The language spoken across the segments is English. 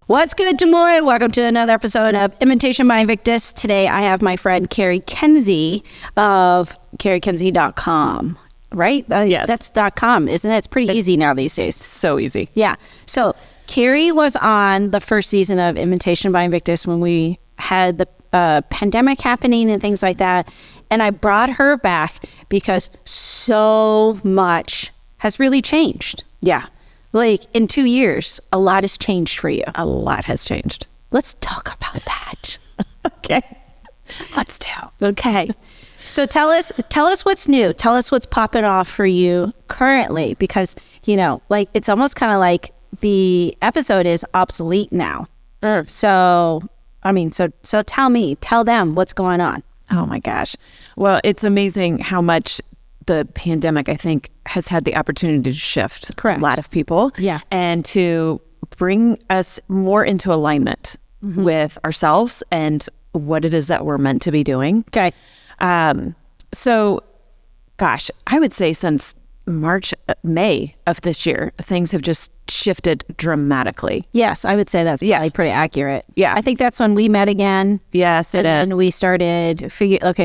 What's good, Des Moines? Welcome to another episode of Invitation By Invictus. Today, I have my friend Cari Kenzie of CariKenzie.com. Right? Yes. That's .com, isn't it? It's pretty easy now these days. So easy. Yeah. So Cari was on the first season of Invitation By Invictus when we had the pandemic happening and things like that. And I brought her back because so much has really changed. Yeah. Like in 2 years, a lot has changed for you. A lot has changed. Let's talk about that. Okay. Let's do. Okay. So tell us what's new. Tell us what's popping off for you currently, because, you know, like it's almost kind of like the episode is obsolete now. So, I mean, so tell them what's going on. Oh my gosh. Well, it's amazing how much the pandemic, I think, has had the opportunity to shift Correct. a lot of people. Yeah. And to bring us more into alignment with ourselves and what it is that we're meant to be doing. Okay. So, gosh, I would say since May of this year, things have just shifted dramatically. Yes, I would say that's probably pretty accurate. Yeah. I think that's when we met again. Yes, it is. And we started what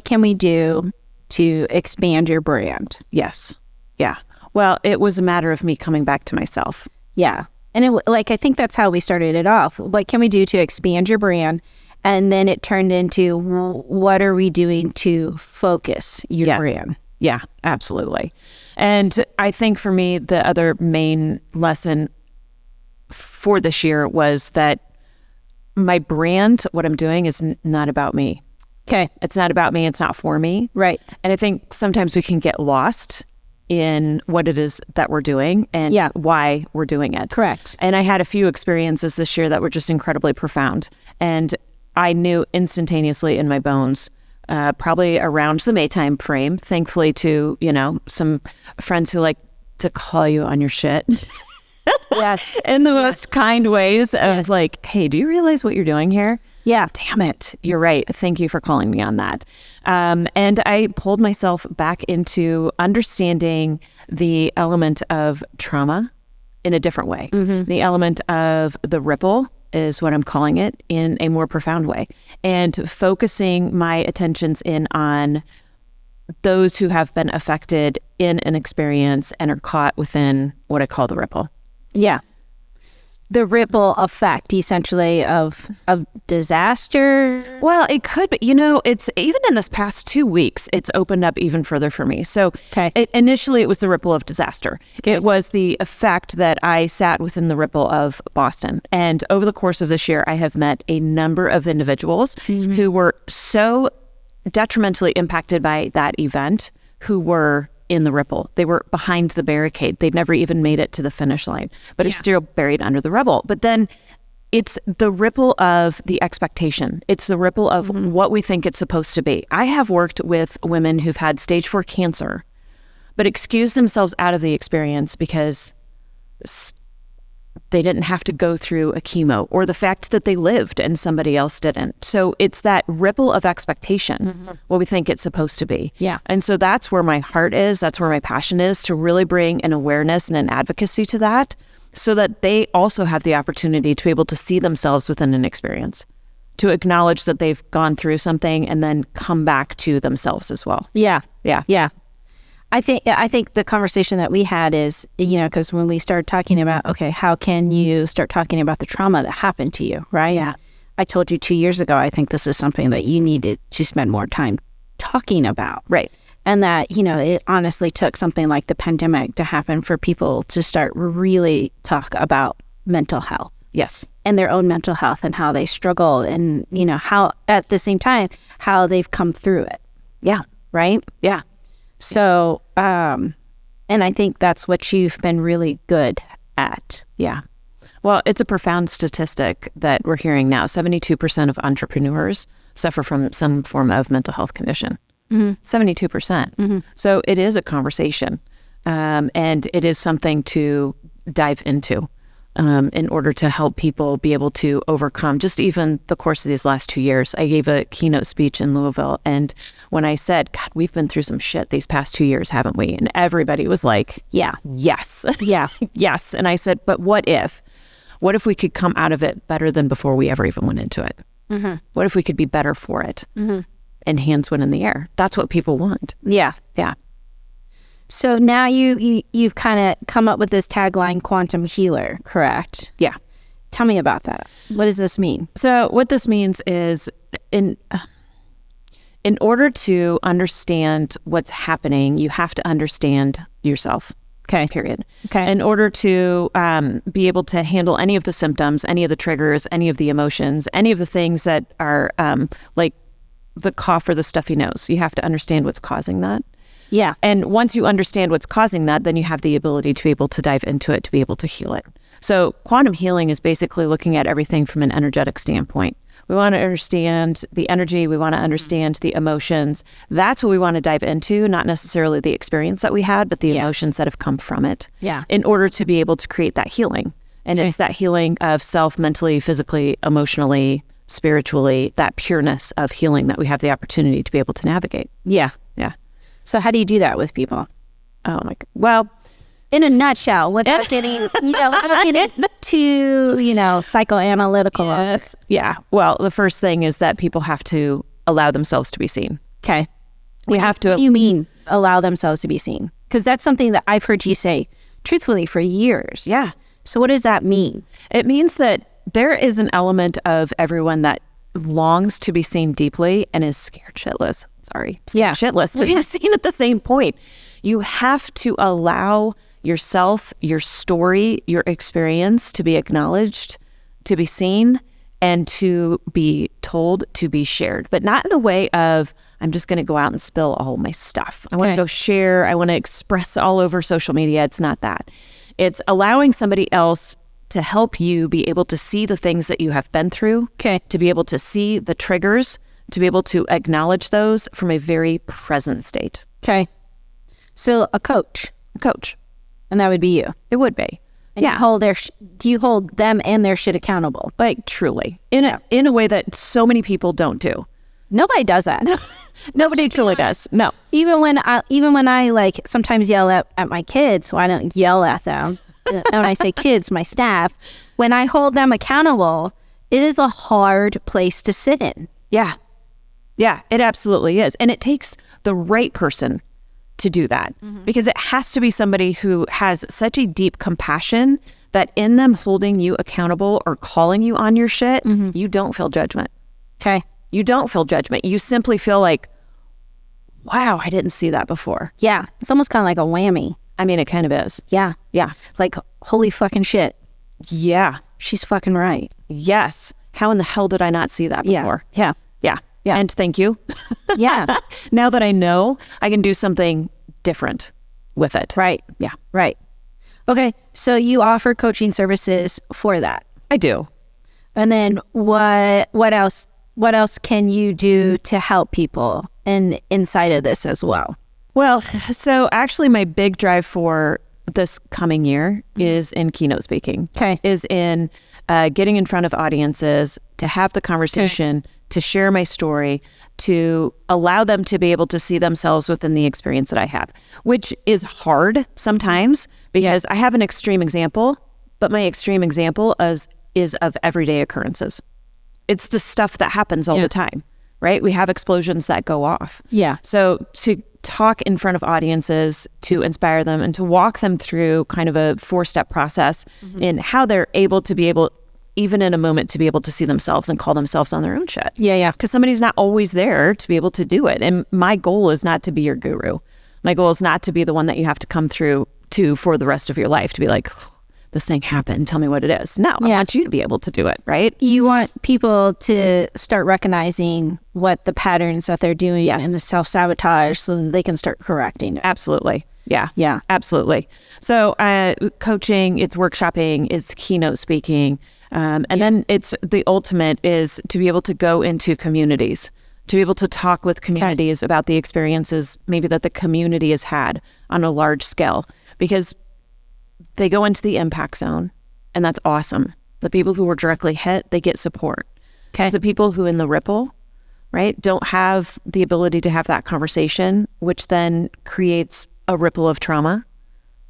can we do to expand your brand? Yes. Yeah. Well, it was a matter of me coming back to myself. Yeah. And I think that's how we started it off. What can we do to expand your brand? And then it turned into, what are we doing to focus your brand? Yeah, absolutely. And I think for me, the other main lesson for this year was that my brand, what I'm doing is not about me. Okay. It's not about me. It's not for me. Right. And I think sometimes we can get lost in what it is that we're doing and why we're doing it. Correct. And I had a few experiences this year that were just incredibly profound. And I knew instantaneously in my bones, probably around the May time frame, thankfully to, some friends who like to call you on your shit. Yes. In the most kind ways of like, hey, do you realize what you're doing here? Yeah. Damn it. You're right. Thank you for calling me on that. And I pulled myself back into understanding the element of trauma in a different way. The element of the ripple is what I'm calling it, in a more profound way, and focusing my attentions in on those who have been affected in an experience and are caught within what I call the ripple. Yeah. The ripple effect, essentially, of disaster. Well, it could be, it's even in this past 2 weeks, it's opened up even further for me. So initially it was the ripple of disaster. Okay. It was the effect that I sat within the ripple of Boston. And over the course of this year, I have met a number of individuals who were so detrimentally impacted by that event, who were in the ripple. They were behind the barricade. They'd never even made it to the finish line, but it's still buried under the rubble. But then it's the ripple of the expectation. It's the ripple of what we think it's supposed to be. I have worked with women who've had stage 4 cancer, but excused themselves out of the experience because they didn't have to go through a chemo, or the fact that they lived and somebody else didn't. So it's that ripple of expectation, what we think it's supposed to be. Yeah. And so that's where my heart is. That's where my passion is, to really bring an awareness and an advocacy to that, so that they also have the opportunity to be able to see themselves within an experience, to acknowledge that they've gone through something and then come back to themselves as well. Yeah. Yeah. Yeah. I think the conversation that we had is, because when we started talking about, okay, how can you start talking about the trauma that happened to you, right? Yeah. I told you 2 years ago, I think this is something that you needed to spend more time talking about. Right. And that, it honestly took something like the pandemic to happen for people to start really talk about mental health. Yes. And their own mental health and how they struggle, and, how at the same time, how they've come through it. Yeah. Right? Yeah. So, and I think that's what you've been really good at. Yeah. Well, it's a profound statistic that we're hearing now. 72% of entrepreneurs suffer from some form of mental health condition. 72%. So it is a conversation, and it is something to dive into. In order to help people be able to overcome just even the course of these last 2 years. I gave a keynote speech in Louisville, and when I said, God, we've been through some shit these past 2 years, haven't we? And everybody was like, yeah, yes. yeah, yes. And I said, but what if? what if we could come out of it better than before we ever even went into it? Mm-hmm. What if we could be better for it? Mm-hmm. And hands went in the air. That's what people want. Yeah. Yeah. So now you've kind of come up with this tagline, quantum healer, correct? Yeah. Tell me about that. What does this mean? So what this means is in order to understand what's happening, you have to understand yourself. Okay. Period. Okay. In order to be able to handle any of the symptoms, any of the triggers, any of the emotions, any of the things that are like the cough or the stuffy nose, you have to understand what's causing that. Yeah. And once you understand what's causing that, then you have the ability to be able to dive into it, to be able to heal it. So quantum healing is basically looking at everything from an energetic standpoint. We want to understand the energy. We want to understand the emotions. That's what we want to dive into, not necessarily the experience that we had, but the emotions that have come from it. Yeah. In order to be able to create that healing. And it's that healing of self, mentally, physically, emotionally, spiritually, that pureness of healing that we have the opportunity to be able to navigate. Yeah. Yeah. So how do you do that with people? Oh my God. Well, in a nutshell, without getting, without getting too, psychoanalytical. Yes. Yeah. Well, the first thing is that people have to allow themselves to be seen. Okay. We have to. What do you mean allow themselves to be seen? Because that's something that I've heard you say truthfully for years. Yeah. So what does that mean? It means that there is an element of everyone that longs to be seen deeply and is scared shitless. Shitless to be seen at the same point. You have to allow yourself, your story, your experience to be acknowledged, to be seen, and to be told, to be shared. But not in a way of, I'm just going to go out and spill all my stuff. I want to go share. I want to express all over social media. It's not that. It's allowing somebody else to help you be able to see the things that you have been through, to be able to see the triggers, to be able to acknowledge those from a very present state. Okay. So a coach. And that would be you. It would be. And do you hold them and their shit accountable? Like truly. In a way that so many people don't do. Nobody does that. Nobody truly does. No. Even when I like sometimes yell at my kids, so I don't yell at them. And when I say kids, my staff, when I hold them accountable, it is a hard place to sit in. Yeah. Yeah, it absolutely is. And it takes the right person to do that, because it has to be somebody who has such a deep compassion that in them holding you accountable or calling you on your shit, you don't feel judgment. Okay. You don't feel judgment. You simply feel like, wow, I didn't see that before. Yeah. It's almost kind of like a whammy. I mean, it kind of is. Yeah. Yeah. Like, holy fucking shit. Yeah. She's fucking right. Yes. How in the hell did I not see that before? Yeah. Yeah. Yeah. And thank you. Yeah. Now that I know, I can do something different with it. Right. Yeah. Right. Okay. So you offer coaching services for that. I do. And then what else can you do to help people inside of this as well? Well, so actually my big drive for this coming year is in keynote speaking. Okay. Is in getting in front of audiences, to have the conversation, to share my story, to allow them to be able to see themselves within the experience that I have, which is hard sometimes because I have an extreme example, but my extreme example is of everyday occurrences. It's the stuff that happens all the time, right? We have explosions that go off. Yeah. So to talk in front of audiences, to inspire them and to walk them through kind of a 4-step process in how they're able to be able, even in a moment, to be able to see themselves and call themselves on their own shit. Yeah, yeah. Because somebody's not always there to be able to do it. And my goal is not to be your guru. My goal is not to be the one that you have to come through to for the rest of your life, to be like, this thing happened, tell me what it is. No, I want you to be able to do it, right? You want people to start recognizing what the patterns that they're doing and the self-sabotage so that they can start correcting it. Absolutely. Yeah. Yeah. Absolutely. So coaching, it's workshopping, it's keynote speaking. And then it's the ultimate is to be able to go into communities, to be able to talk with communities about the experiences maybe that the community has had on a large scale, because they go into the impact zone, and that's awesome. The people who were directly hit, they get support. Okay. It's the people who in the ripple, right, don't have the ability to have that conversation, which then creates a ripple of trauma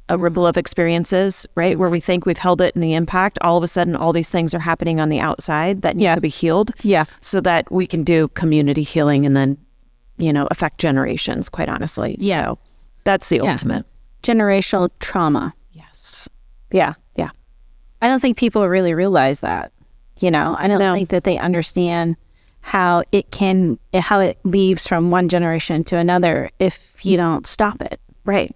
a ripple of experiences, right? Where we think we've held it in the impact. All of a sudden, all these things are happening on the outside that need to be healed. Yeah. So that we can do community healing and then, affect generations, quite honestly. Yeah. So that's the ultimate. Generational trauma. Yes. Yeah. Yeah. I don't think people really realize that. I don't think that they understand how it leaves from one generation to another if you don't stop it. Right.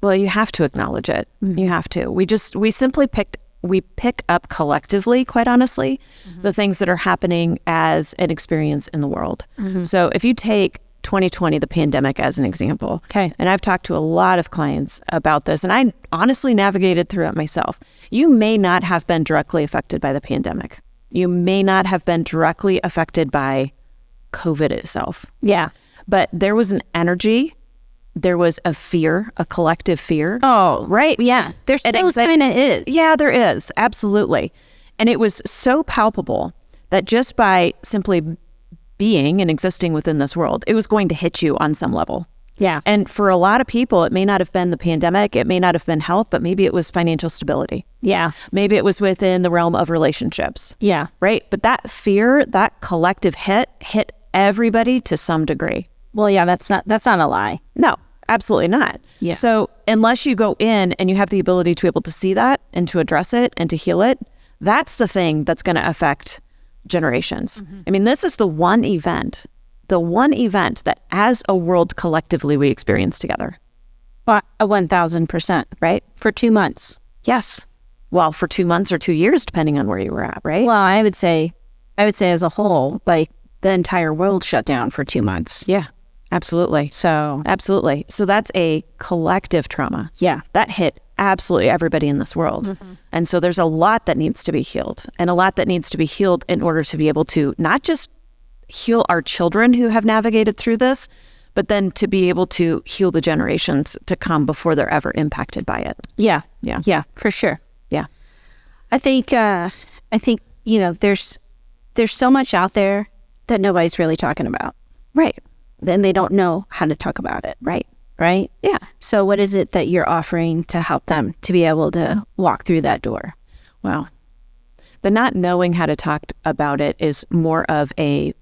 Well, you have to acknowledge it. You have to. We simply pick up collectively, quite honestly, the things that are happening as an experience in the world. So if you take 2020, the pandemic, as an example, and I've talked to a lot of clients about this, and I honestly navigated through it myself. You may not have been directly affected by the pandemic. You may not have been directly affected by COVID itself. Yeah. But there was an energy. There was a fear, a collective fear. Oh, right. Yeah. There still kind of is. Yeah, there is. Absolutely. And it was so palpable that just by simply being and existing within this world, it was going to hit you on some level. Yeah. And for a lot of people, it may not have been the pandemic. It may not have been health, but maybe it was financial stability. Yeah. Maybe it was within the realm of relationships. Yeah. Right. But that fear, that collective hit everybody to some degree. Well, yeah, that's not a lie. No, absolutely not. Yeah. So unless you go in and you have the ability to be able to see that and to address it and to heal it, that's the thing that's going to affect generations. I mean, this is the one event that as a world collectively we experience together. 1,000%, right? For 2 months. Yes. Well, for 2 months or 2 years, depending on where you were at, right? Well, I would say as a whole, like the entire world shut down for 2 months. Yeah. Absolutely. So that's a collective trauma. Yeah. That hit absolutely everybody in this world. And so there's a lot that needs to be healed, and a lot that needs to be healed in order to be able to not just heal our children who have navigated through this, but then to be able to heal the generations to come before they're ever impacted by it. Yeah. Yeah. Yeah, for sure. Yeah. I think, there's so much out there that nobody's really talking about. Right. Then they don't know how to talk about it. Right. Right? Yeah. So what is it that you're offering to help them to be able to walk through that door? Well, the not knowing how to talk about it is more of a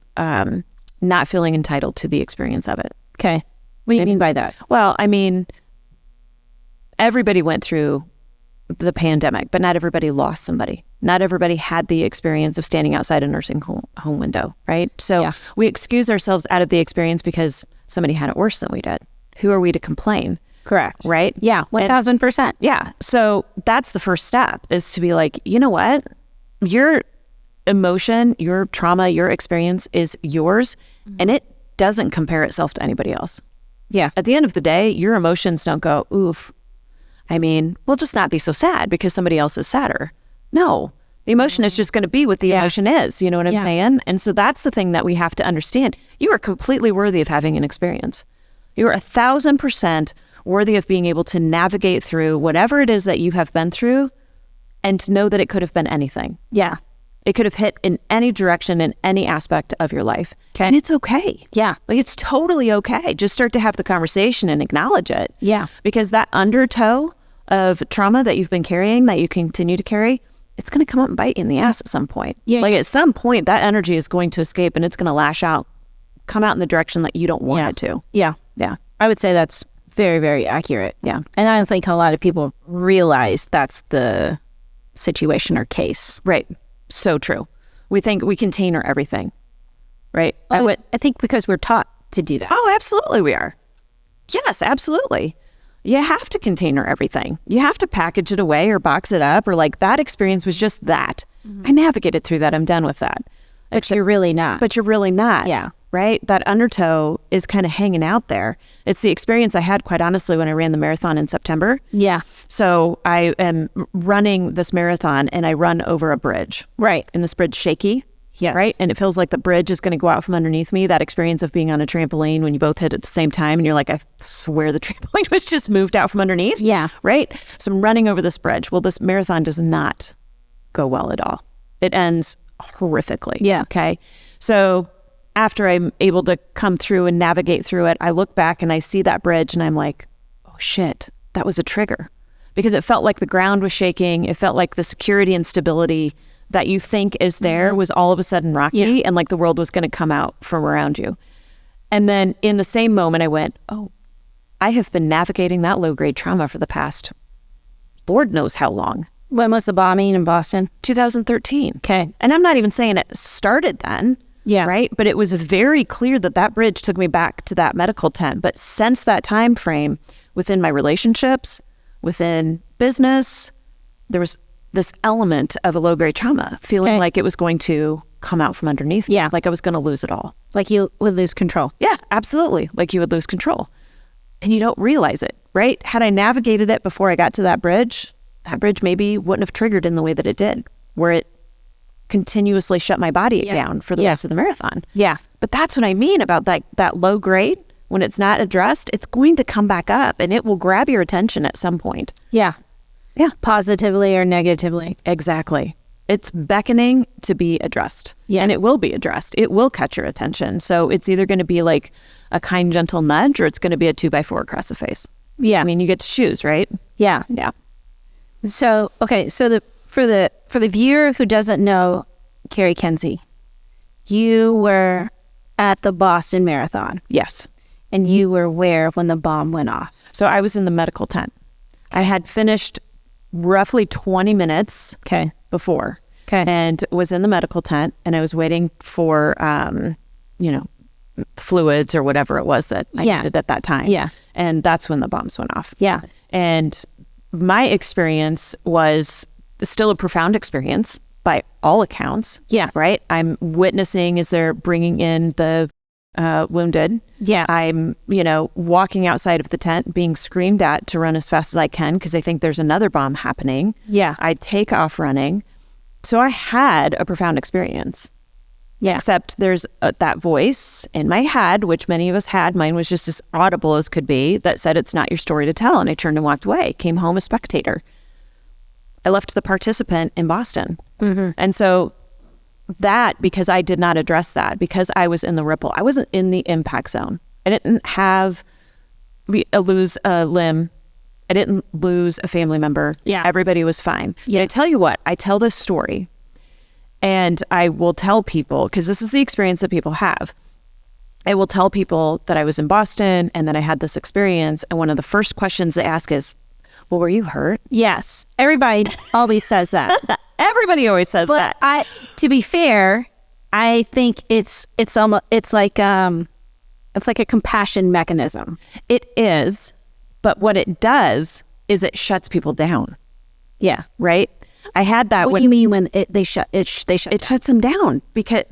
not feeling entitled to the experience of it. Okay. What do you mean by that? Well, I mean, everybody went through the pandemic, but not everybody lost somebody. Not everybody had the experience of standing outside a nursing home window, right? So we excuse ourselves out of the experience because somebody had it worse than we did. Who are we to complain? Correct. Right? Yeah, 1,000%. Yeah. So that's the first step, is to be like, you know what? Your emotion, your trauma, your experience is yours, and it doesn't compare itself to anybody else. Yeah. At the end of the day, your emotions don't go, oof. I mean, we'll just not be so sad because somebody else is sadder. No, the emotion is just going to be what the emotion is. You know what I'm saying? And so that's the thing that we have to understand. You are completely worthy of having an experience. You are 1,000% worthy of being able to navigate through whatever it is that you have been through, and to know that it could have been anything. Yeah. It could have hit in any direction, in any aspect of your life. Okay. And it's okay. Yeah. Like, it's totally okay. Just start to have the conversation and acknowledge it. Yeah. Because that undertow of trauma that you've been carrying, that you continue to carry, it's going to come up and bite you in the ass at some point. Yeah. Like, at some point, that energy is going to escape, and it's going to lash out, come out in the direction that you don't want it to. Yeah. Yeah. I would say that's very, very accurate. Yeah. And I don't think a lot of people realize that's the situation or case. Right. So true. We think we container everything. Right. I think because we're taught to do that. Oh, absolutely we are. Yes, absolutely. You have to container everything. You have to package it away or box it up, or like, that experience was just that. I navigated through that. I'm done with that. But you're really not. But you're really not. Yeah. Right? That undertow is kind of hanging out there. It's the experience I had, quite honestly, when I ran the marathon in September. Yeah. So I am running this marathon, and I run over a bridge. Right. And this bridge shaky. Yes. Right? And it feels like the bridge is going to go out from underneath me. That experience of being on a trampoline when you both hit at the same time, and you're like, I swear the trampoline was just moved out from underneath. Yeah. Right? So I'm running over this bridge. Well, this marathon does not go well at all. It ends horrifically. Yeah. Okay. So after I'm able to come through and navigate through it, I look back and I see that bridge, and I'm like, oh shit, that was a trigger. because it felt like the ground was shaking. It felt like the security and stability that you think is there was all of a sudden rocky and like the world was going to come out from around you. And then in the same moment I went, oh, I have been navigating that low-grade trauma for the past Lord knows how long. When was the bombing in Boston? 2013. Okay. And I'm not even saying it started then. Yeah. Right. But it was very clear that that bridge took me back to that medical tent. But since that time frame, within my relationships, within business, there was this element of a low-grade trauma, feeling like it was going to come out from underneath me. Yeah. Like I was going to lose it all. Like you would lose control. Yeah, absolutely. Like you would lose control. And you don't realize it, right? Had I navigated it before I got to that bridge maybe wouldn't have triggered in the way that it did, where it continuously shut my body down for the rest of the marathon. Yeah. But that's what I mean about that low grade. When it's not addressed, it's going to come back up and it will grab your attention at some point. Yeah. Yeah. Positively or negatively. Exactly. It's beckoning to be addressed. Yeah. And it will be addressed. It will catch your attention. So it's either going to be like a kind, gentle nudge, or it's going to be a 2x4 across the face. Yeah. I mean, you get to choose, right? Yeah. Yeah. So, okay. So for the viewer who doesn't know Cari Kenzie, you were at the Boston Marathon. Yes. And you were where when the bomb went off? So I was in the medical tent. I had finished roughly 20 minutes before. Okay. And was in the medical tent, and I was waiting for, fluids or whatever it was that I needed at that time. Yeah. And that's when the bombs went off. Yeah. And my experience was still a profound experience by all accounts. Yeah. Right? I'm witnessing as they're bringing in the wounded. Yeah. I'm, walking outside of the tent being screamed at to run as fast as I can because I think there's another bomb happening. Yeah. I take off running. So I had a profound experience. Yeah. Except there's that voice in my head, which many of us had. Mine was just as audible as could be, that said, it's not your story to tell. And I turned and walked away, came home a spectator. I left the participant in Boston. Mm-hmm. And so that, because I did not address that, because I was in the ripple, I wasn't in the impact zone. I didn't lose a limb. I didn't lose a family member. Yeah. Everybody was fine. Yeah. And I tell you what, I tell this story and I will tell people, because this is the experience that people have. I will tell people that I was in Boston and that I had this experience. And one of the first questions they ask is, well, were you hurt? Yes. Everybody always says that. Everybody always says that. To be fair, I think it's like a compassion mechanism. It is, but what it does is it shuts people down. Yeah. Right? I had that. What do you mean when they shut down? Shuts them down because,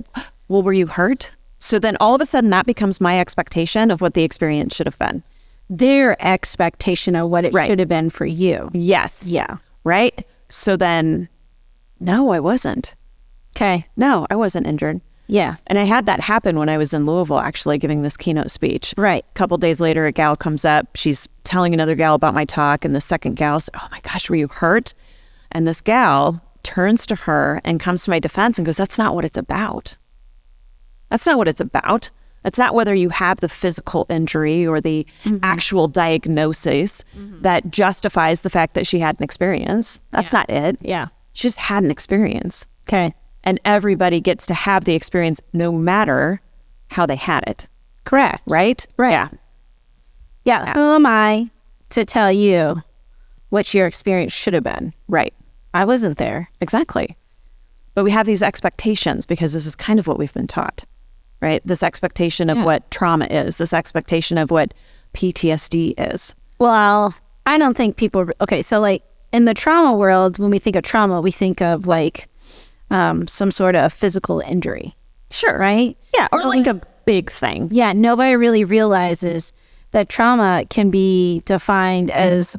well, were you hurt? So then all of a sudden that becomes my expectation of what the experience should have been. Their expectation of what it should have been for you. Yes. Yeah. Right? So then, no, I wasn't. Okay. No, I wasn't injured. Yeah. And I had that happen when I was in Louisville, actually giving this keynote speech. Right. A couple days later, a gal comes up. She's telling another gal about my talk. And the second gal says, oh my gosh, were you hurt? And this gal turns to her and comes to my defense and goes, that's not what it's about. That's not what it's about. It's not whether you have the physical injury or the actual diagnosis that justifies the fact that she had an experience. That's not it. Yeah. She just had an experience. Okay. And everybody gets to have the experience no matter how they had it. Correct. Right? Right. Yeah. Yeah. Who am I to tell you what your experience should have been? Right. I wasn't there. Exactly. But we have these expectations because this is kind of what we've been taught, right? This expectation of what trauma is, this expectation of what PTSD is. Well, I don't think people, okay, so like in the trauma world, when we think of trauma, we think of like some sort of physical injury. Sure. Right? Yeah, or like a big thing. Yeah, nobody really realizes that trauma can be defined as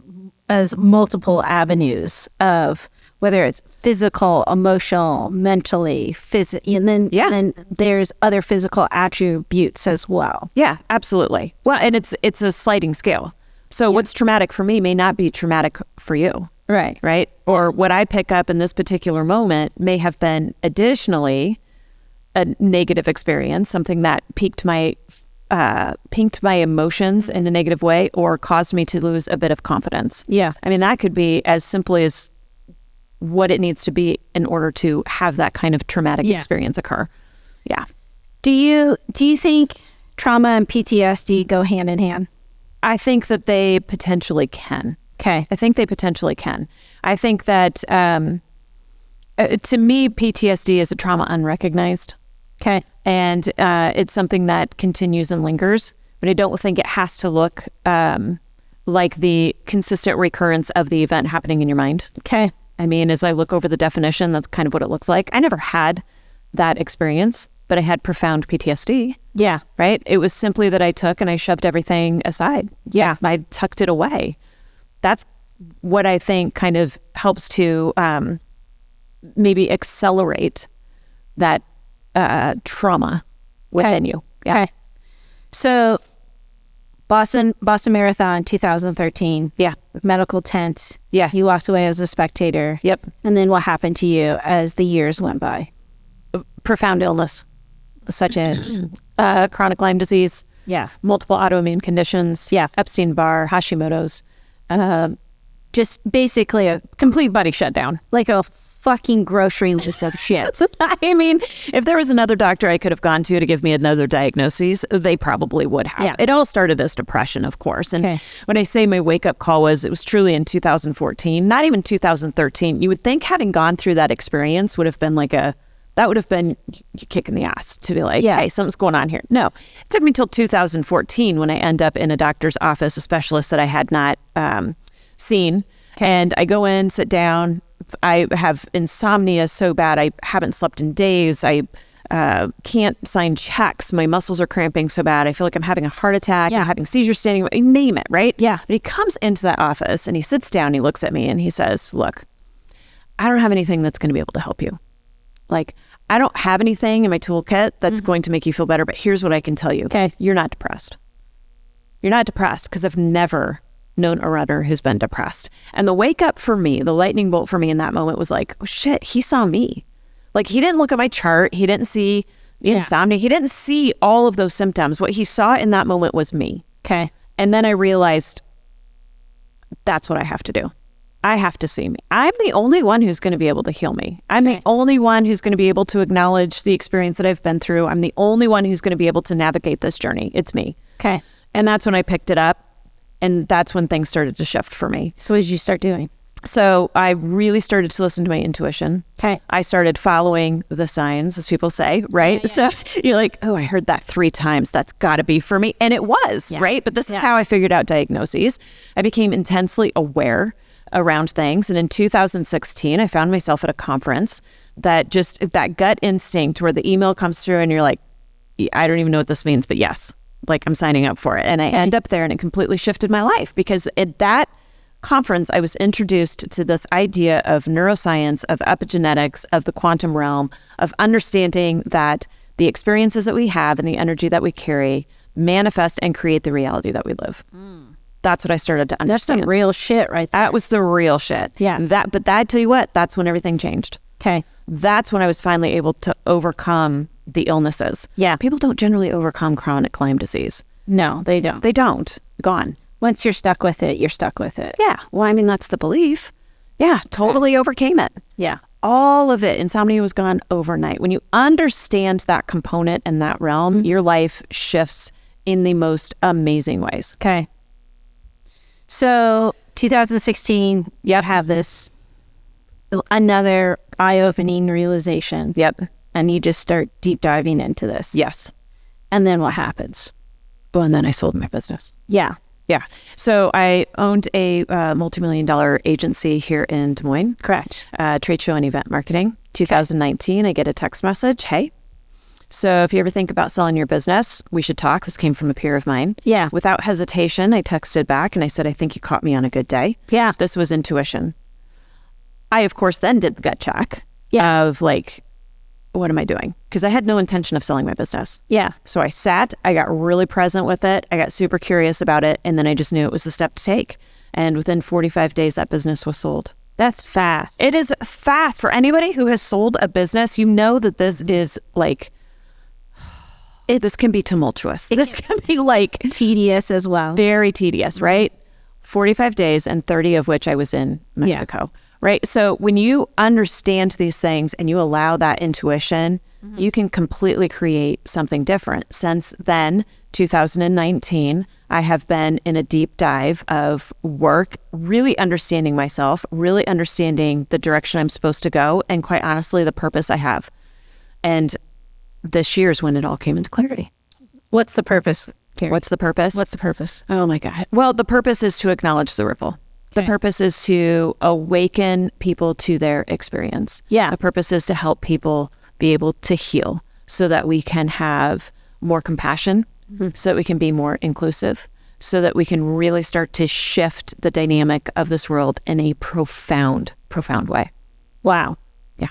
multiple avenues of whether it's physical, emotional, mentally, and then there's other physical attributes as well. Yeah, absolutely. Well, and it's a sliding scale. So what's traumatic for me may not be traumatic for you. Right. Right? Or what I pick up in this particular moment may have been additionally a negative experience, something that piqued my pinked my emotions in a negative way or caused me to lose a bit of confidence. Yeah. I mean, that could be as simply as what it needs to be in order to have that kind of traumatic experience occur. Yeah. Do you think trauma and PTSD go hand in hand? I think that they potentially can. Okay. I think they potentially can. I think that to me, PTSD is a trauma unrecognized. Okay. And it's something that continues and lingers, but I don't think it has to look like the consistent recurrence of the event happening in your mind. Okay. I mean, as I look over the definition, that's kind of what it looks like. I never had that experience, but I had profound PTSD. Yeah. Right? It was simply that I took and I shoved everything aside. Yeah. I tucked it away. That's what I think kind of helps to maybe accelerate that trauma within you. Yeah. Okay. So Boston Marathon 2013. Yeah. Medical tent. Yeah. You walked away as a spectator. Yep. And then what happened to you as the years went by? Profound illness. Such as? Chronic Lyme disease. Yeah. Multiple autoimmune conditions. Yeah. Epstein-Barr, Hashimoto's. Just basically a Complete body shutdown. like a fucking grocery list of shit. I mean, if there was another doctor I could have gone to give me another diagnosis, they probably would have. Yeah. It all started as depression, of course. And Okay. when I say my wake-up call it was truly in 2014, not even 2013. You would think having gone through that experience would have been that would have been you kick in the ass to be like, Yeah. hey, something's going on here. No, it took me till 2014 when I end up in a doctor's office, a specialist that I had not seen. And I go in, sit down. I have insomnia so bad. I haven't slept in days. I can't sign checks. My muscles are cramping so bad. I feel like I'm having a heart attack. Yeah. I'm having seizures standing. Name it, right? Yeah. But he comes into that office and he sits down. He looks at me and he says, look, I don't have anything that's going to be able to help you. Like, I don't have anything in my toolkit that's going to make you feel better, but here's what I can tell you. Okay. You're not depressed. You're not depressed because I've never known a runner who's been depressed. And the wake up for me, the lightning bolt for me in that moment was like, oh shit, he saw me. Like, he didn't look at my chart. He didn't see the insomnia. He didn't see all of those symptoms. What he saw in that moment was me. Okay. And then I realized that's what I have to do. I have to see me. I'm the only one who's going to be able to heal me. I'm the only one who's going to be able to acknowledge the experience that I've been through. I'm the only one who's going to be able to navigate this journey. It's me. Okay. And that's when I picked it up. And that's when things started to shift for me. So what did you start doing? So I really started to listen to my intuition. Okay. I started following the signs, as people say, right? Yeah. So you're like, oh, I heard that 3 times. That's got to be for me. And it was, right? But this is how I figured out diagnoses. I became intensely aware around things. And in 2016, I found myself at a conference that gut instinct where the email comes through and you're like, I don't even know what this means, but yes, like I'm signing up for it. And I end up there and it completely shifted my life because at that conference, I was introduced to this idea of neuroscience, of epigenetics, of the quantum realm, of understanding that the experiences that we have and the energy that we carry manifest and create the reality that we live. That's what I started to understand. That's some real shit right there. That was the real shit. Yeah. But I tell you what, that's when everything changed. Okay. That's when I was finally able to overcome the illnesses. Yeah. People don't generally overcome chronic Lyme disease. No, they don't. They don't. Gone. Once you're stuck with it, you're stuck with it. Yeah. Well, I mean, that's the belief. Yeah. Totally overcame it. Yeah. All of it. Insomnia was gone overnight. When you understand that component and that realm, your life shifts in the most amazing ways. Okay. So 2016, you have this another eye-opening realization. Yep. And you just start deep diving into this. Yes. And then what happens? Well, and then I sold my business. Yeah. Yeah. So I owned a multi-million-dollar agency here in Des Moines. Correct. Trade show and event marketing. 2019, I get a text message. Hey, so if you ever think about selling your business, we should talk. This came from a peer of mine. Yeah. Without hesitation, I texted back and I said, I think you caught me on a good day. Yeah. This was intuition. I, of course, then did the gut check of like, what am I doing? Because I had no intention of selling my business. Yeah. So I sat, I got really present with it. I got super curious about it. And then I just knew it was the step to take. And within 45 days, that business was sold. That's fast. It is fast. For anybody who has sold a business, you know that this is like, this can be tumultuous. This can be like tedious as well. Very tedious, right? 45 days and 30 of which I was in Mexico, right? So when you understand these things and you allow that intuition, you can completely create something different. Since then, 2019, I have been in a deep dive of work, really understanding myself, really understanding the direction I'm supposed to go, and quite honestly, the purpose I have. And this year's when it all came into clarity. What's the purpose, Cari? What's the purpose? What's the purpose? Oh my God. Well, the purpose is to acknowledge the ripple. The purpose is to awaken people to their experience. Yeah. The purpose is to help people be able to heal so that we can have more compassion, so that we can be more inclusive, so that we can really start to shift the dynamic of this world in a profound, profound way. Wow. Yeah.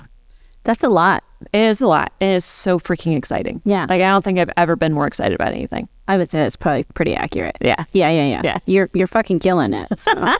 That's a lot. It is a lot. It is so freaking exciting. Yeah. Like, I don't think I've ever been more excited about anything. I would say that's probably pretty accurate. Yeah. Yeah. You're fucking killing it. So.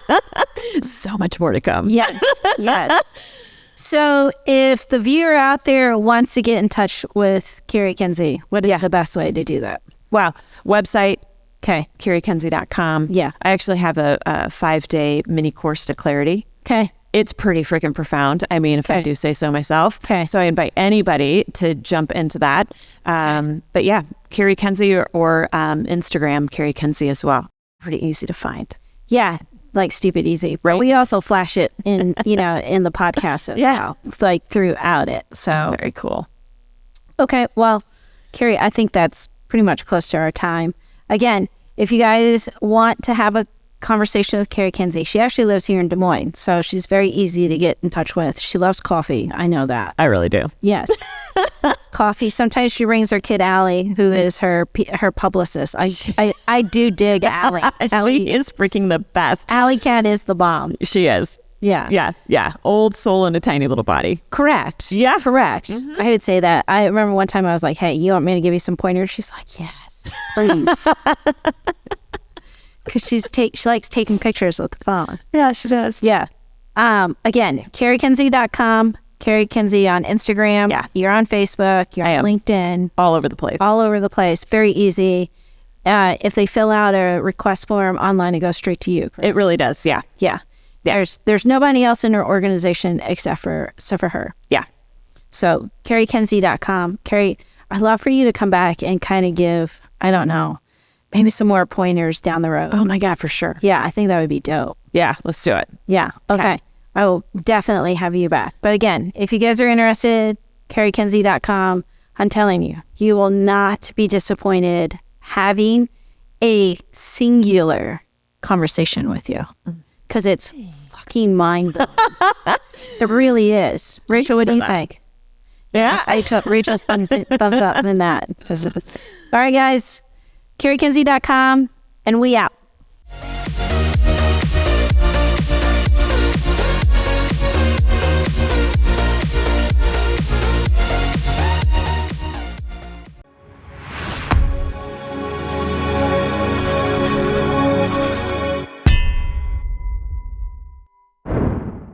So much more to come. Yes. So if the viewer out there wants to get in touch with Cari Kenzie, what is the best way to do that? Wow. Website, Okay. CariKenzie.com. Yeah. I actually have a 5-day mini course to clarity. Okay. It's pretty freaking profound. I mean, if I do say so myself. Okay. So I invite anybody to jump into that. But yeah, Cari Kenzie or Instagram, Cari Kenzie as well. Pretty easy to find. Yeah. Like stupid easy. Right. But we also flash it in, in the podcast as well. It's like throughout it. So very cool. Okay. Well, Cari, I think that's pretty much close to our time. Again, if you guys want to have a conversation with Cari Kenzie, she actually lives here in Des Moines, so she's very easy to get in touch with. She loves coffee. I know that. I really do. Yes. Coffee. Sometimes she brings her kid Allie, who is her publicist. I do dig Allie. She is freaking the best. Allie Cat is the bomb. She is. Yeah. Old soul in a tiny little body. Correct. Yeah. Correct. I would say that. I remember one time I was like, hey, you want me to give you some pointers? She's like, yes, please. Because she likes taking pictures with the phone. Yeah, she does. Yeah. Again, CariKenzie.com, Cari Kenzie on Instagram. Yeah. You're on Facebook. You're on LinkedIn. All over the place. All over the place. Very easy. If they fill out a request form online, it goes straight to you. Correct? It really does. Yeah. There's nobody else in her organization except for her. Yeah. So CariKenzie.com. Cari, I'd love for you to come back and kind of give, I don't know, maybe some more pointers down the road. Oh my God, for sure. Yeah, I think that would be dope. Yeah, let's do it. Yeah. Okay. I will definitely have you back. But again, if you guys are interested, CariKenzie.com, I'm telling you, you will not be disappointed having a singular conversation with you. Because it's fucking mind-blowing. It really is. Rachel, what do you think? Yeah. Rachel's thumbs up in that. All right, guys. CariKenzie.com, and we out.